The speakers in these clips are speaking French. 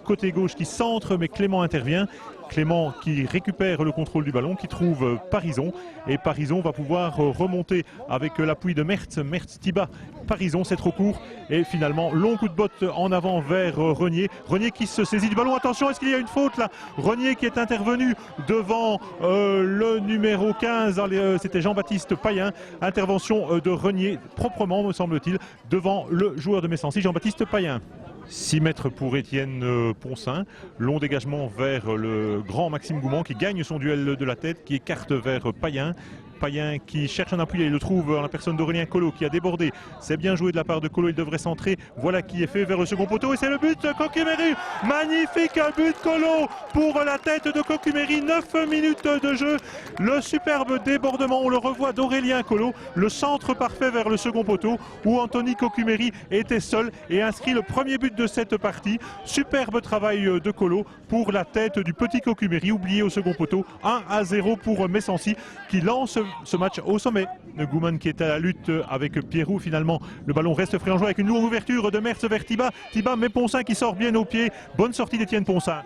Côté gauche qui centre, mais Clément intervient. Clément qui récupère le contrôle du ballon, qui trouve Parison. Et Parison va pouvoir remonter avec l'appui de Mertz. Mertz-Tiba, Parison, c'est trop court. Et finalement, long coup de botte en avant vers Renier. Renier qui se saisit du ballon. Attention, est-ce qu'il y a une faute là? Renier qui est intervenu devant le numéro 15. C'était Jean-Baptiste Payen. Intervention de Renier, proprement me semble-t-il, devant le joueur de Messancy, Jean-Baptiste Payen. 6 mètres pour Étienne Ponsin, long dégagement vers le grand Maxime Gouman qui gagne son duel de la tête, qui écarte vers Payen. Payen qui cherche un appui, il le trouve en la personne d'Aurélien Collot qui a débordé. C'est bien joué de la part de Collot, il devrait centrer. Voilà qui est fait vers le second poteau et c'est le but Coquimeri. Magnifique but Collot pour la tête de Coquimeri. 9 minutes de jeu. Le superbe débordement, on le revoit d'Aurélien Collot. Le centre parfait vers le second poteau où Anthony Coquimeri était seul et inscrit le premier but de cette partie. Superbe travail de Collot pour la tête du petit Coquimeri oublié au second poteau. 1-0 pour Messancy qui lance ce match au sommet. Gouman qui est à la lutte avec Pierrot. Finalement, le ballon reste frélangeois avec une longue ouverture de Mertz vers Tiba. Tiba, mais Ponsin qui sort bien au pied. Bonne sortie d'Étienne Ponsin.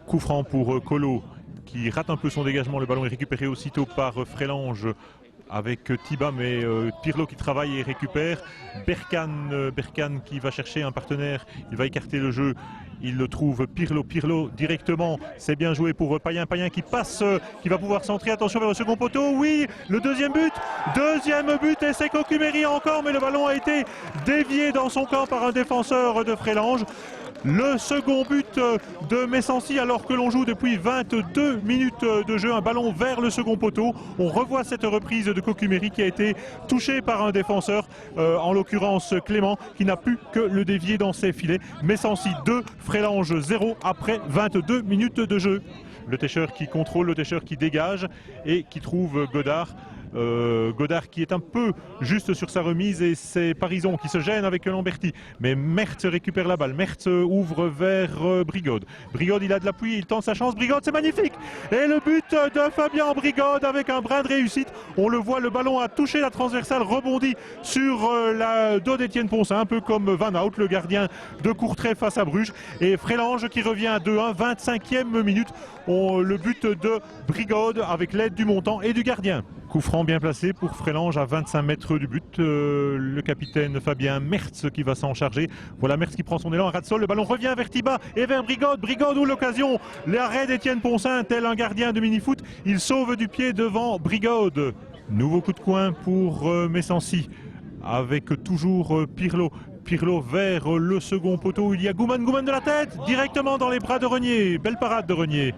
Coup franc pour Collot qui rate un peu son dégagement. Le ballon est récupéré aussitôt par Frélange avec Tiba, mais Pirlo qui travaille et récupère. Berkane qui va chercher un partenaire. Il va écarter le jeu. Il le trouve, Pirlo directement, c'est bien joué pour Payen qui passe, qui va pouvoir centrer, attention vers le second poteau, oui, le deuxième but et c'est Coquimeri encore, mais le ballon a été dévié dans son camp par un défenseur de Frélange. Le second but de Messancy alors que l'on joue depuis 22 minutes de jeu, un ballon vers le second poteau. On revoit cette reprise de Coquimeri qui a été touchée par un défenseur, en l'occurrence Clément, qui n'a pu que le dévier dans ses filets. Messancy 2, Frélange 0 après 22 minutes de jeu. Le Técheur qui contrôle, le Técheur qui dégage et qui trouve Godard. Godard qui est un peu juste sur sa remise et c'est Parison qui se gêne avec Lamberti, mais Mertz récupère la balle. Mertz ouvre vers Brigode. Brigode, il a de l'appui, il tente sa chance. Brigode, c'est magnifique, et le but de Fabien Brigode avec un brin de réussite. On le voit, le ballon a touché la transversale, rebondi sur la dos d'Étienne Ponsin, un peu comme Van Hout, le gardien de Courtrai face à Bruges. Et Frélange qui revient à 2-1, 25e minute. Le but de Brigode avec l'aide du montant et du gardien. Coup franc bien placé pour Frélange à 25 mètres du but. Le capitaine Fabien Mertz qui va s'en charger. Voilà Mertz qui prend son élan à ras de sol. Le ballon revient vers Tiba et vers Brigode. Brigode ou l'occasion. L'arrêt d'Étienne Ponsin, tel un gardien de mini-foot. Il sauve du pied devant Brigode. Nouveau coup de coin pour Messancy avec toujours Pirlo. Pirlo vers le second poteau. Il y a Gouman de la tête directement dans les bras de Renier. Belle parade de Renier.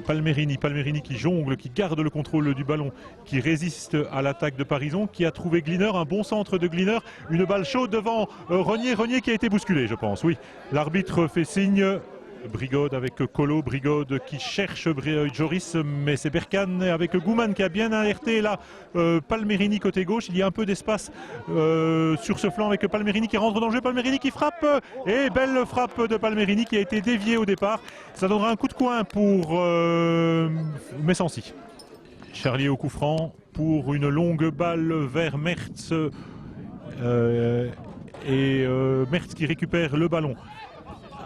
Palmerini qui jongle, qui garde le contrôle du ballon, qui résiste à l'attaque de Parison, qui a trouvé Gleaner, un bon centre de Gleaner, une balle chaude devant Renier qui a été bousculé, je pense, oui. L'arbitre fait signe. Brigode avec Collot, Brigode qui cherche Joris, mais c'est Berkane avec Gouman qui a bien alerté là. Palmerini côté gauche, il y a un peu d'espace sur ce flanc avec Palmerini qui rentre dans le jeu, Palmerini qui frappe, et belle frappe de Palmerini qui a été déviée au départ. Ça donnera un coup de coin pour Messancy. Charlier au coup franc pour une longue balle vers Mertz, Mertz qui récupère le ballon.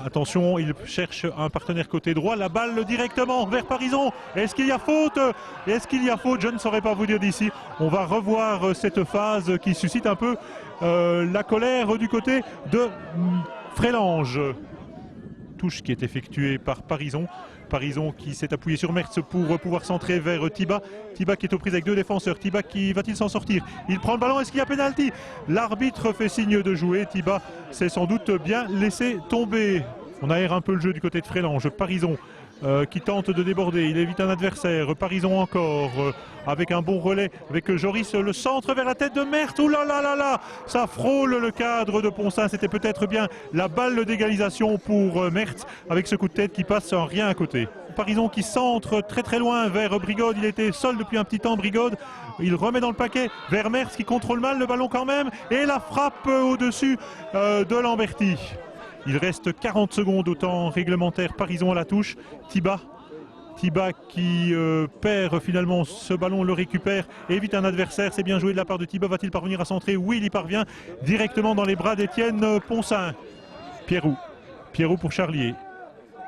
Attention, il cherche un partenaire côté droit. La balle directement vers Parison. Est-ce qu'il y a faute? Je ne saurais pas vous dire d'ici. On va revoir cette phase qui suscite un peu la colère du côté de Frélange. Touche qui est effectuée par Parison. Parison qui s'est appuyé sur Mertz pour pouvoir centrer vers Tiba. Tiba qui est aux prises avec deux défenseurs. Tiba qui va-t-il s'en sortir? Il prend le ballon, est-ce qu'il y a pénalty? L'arbitre fait signe de jouer. Tiba s'est sans doute bien laissé tomber. On aère un peu le jeu du côté de Frélange. Parison qui tente de déborder, il évite un adversaire. Parison encore avec un bon relais avec Joris, le centre vers la tête de Mertz. Ouh là là là là, ça frôle le cadre de Ponsin. C'était peut-être bien la balle d'égalisation pour Mertz avec ce coup de tête qui passe sans rien à côté. Parison qui centre très très loin vers Brigode. Il était seul depuis un petit temps, Brigode. Il remet dans le paquet vers Mertz qui contrôle mal le ballon quand même, et la frappe au-dessus de Lamberti. Il reste 40 secondes au temps réglementaire. Parison à la touche. Tiba qui perd finalement ce ballon, le récupère, évite un adversaire. C'est bien joué de la part de Tiba. Va-t-il parvenir à centrer? Oui, il y parvient directement dans les bras d'Étienne Ponsin. Pierrot Pierrot pour Charlier.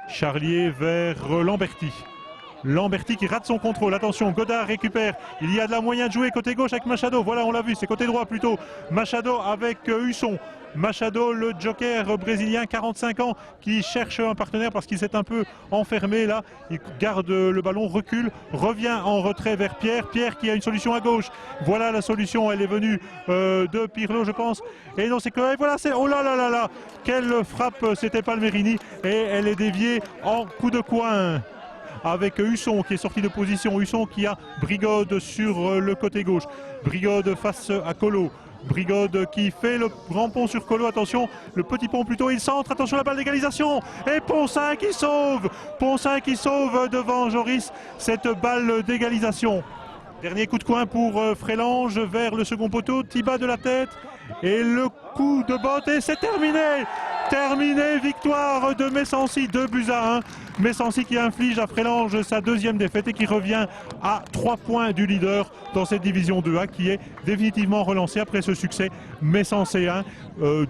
Charlier vers Lamberti. Lamberti qui rate son contrôle. Attention, Godard récupère. Il y a de la moyen de jouer côté gauche avec Machado. Voilà, on l'a vu, c'est côté droit plutôt. Machado avec Husson. Machado, le joker brésilien, 45 ans, qui cherche un partenaire parce qu'il s'est un peu enfermé là. Il garde le ballon, recule, revient en retrait vers Pierre. Pierre qui a une solution à gauche. Voilà la solution, elle est venue de Pirlo, je pense. Et non, c'est que voilà, c'est oh là là là là, quelle frappe, c'était Palmerini et elle est déviée en coup de coin. Avec Husson qui est sorti de position. Husson qui a Brigode sur le côté gauche. Brigode face à Colo. Brigode qui fait le grand pont sur Colo. Attention, le petit pont plutôt. Il centre. Attention, la balle d'égalisation. Et Poncin qui sauve. Poncin qui sauve devant Joris cette balle d'égalisation. Dernier coup de coin pour Frélange vers le second poteau. Tiba de la tête. Et le coup de botte. Et c'est terminé. Terminé, victoire de Messancy, 2-1. Messancy qui inflige à Frélange sa deuxième défaite et qui revient à 3 points du leader dans cette division 2A qui est définitivement relancée après ce succès messancéen,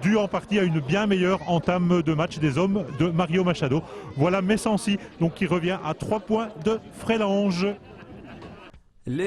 dû en partie à une bien meilleure entame de match des hommes de Mario Machado. Voilà Messancy donc qui revient à 3 points de Frélange.